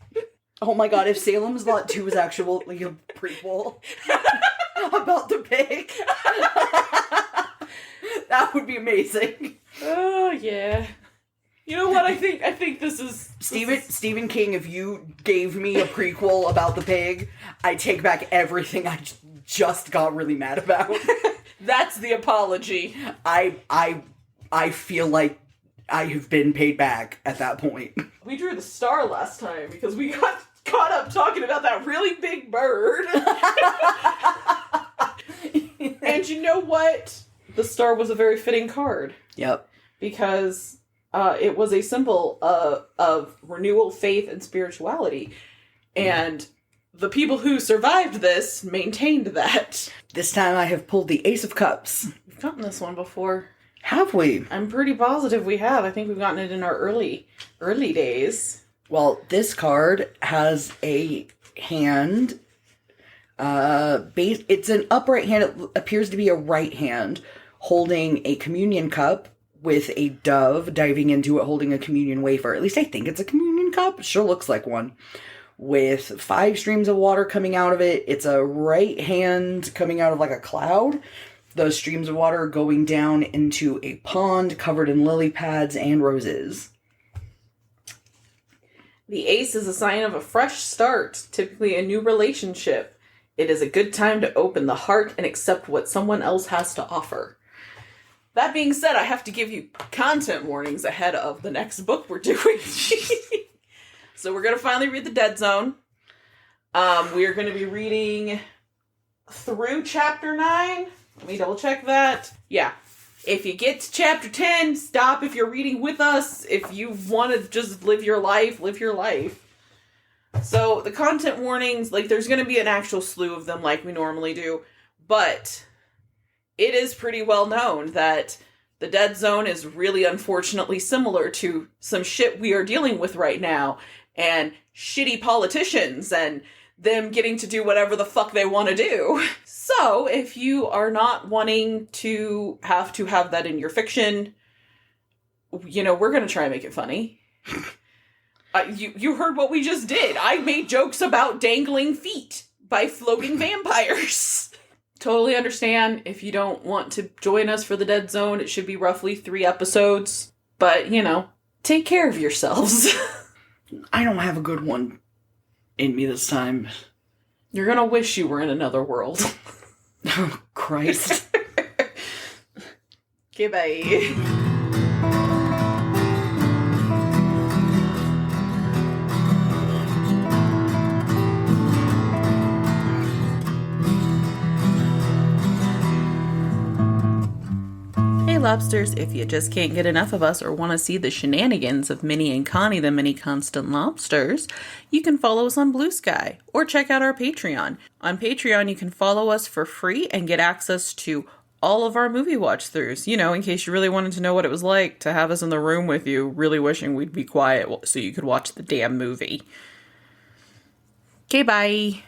Oh my god, if Salem's Lot 2 was actually a prequel about the pig, that would be amazing. Oh, yeah. You know what? I think this is... Stephen King, if you gave me a prequel about the pig, I take back everything I just got really mad about. That's the apology. I feel like I have been paid back at that point. We drew the star last time because we got caught up talking about that really big bird. And you know what? The star was a very fitting card. Yep. Because it was a symbol of renewal, faith, and spirituality. And the people who survived this maintained that. This time I have pulled the Ace of Cups. We've gotten this one before. Have we? I'm pretty positive we have. I think we've gotten it in our early days. Well, this card has a hand It's an upright hand. It appears to be a right hand holding a communion cup with a dove diving into it holding a communion wafer. At least I think it's a communion cup. It sure looks like one. With 5 streams of water coming out of it. It's a right hand coming out of like a cloud. Those streams of water are going down into a pond covered in lily pads and roses. The ace is a sign of a fresh start, typically a new relationship. It is a good time to open the heart and accept what someone else has to offer. That being said, I have to give you content warnings ahead of the next book we're doing. So we're going to finally read The Dead Zone. We are going to be reading through chapter 9. Let me double check that. Yeah. If you get to chapter 10, stop if you're reading with us. If you want to just live your life, live your life. So the content warnings, like there's going to be an actual slew of them like we normally do. But it is pretty well known that The Dead Zone is really unfortunately similar to some shit we are dealing with right now. And shitty politicians and them getting to do whatever the fuck they want to do. So, if you are not wanting to have that in your fiction, you know, we're going to try and make it funny. You heard what we just did. I made jokes about dangling feet by floating vampires. Totally understand if you don't want to join us for The Dead Zone. It should be roughly 3 episodes. But, you know, take care of yourselves. I don't have a good one in me this time. You're gonna wish you were in another world. Oh, Christ. Okay, bye. Hey lobsters, if you just can't get enough of us or want to see the shenanigans of Minnie and Connie the Mini Constant Lobsters, you can follow us on Blue Sky or check out our Patreon. On Patreon, you can follow us for free and get access to all of our movie watch-throughs, you know, in case you really wanted to know what it was like to have us in the room with you, really wishing we'd be quiet so you could watch the damn movie. Okay, bye.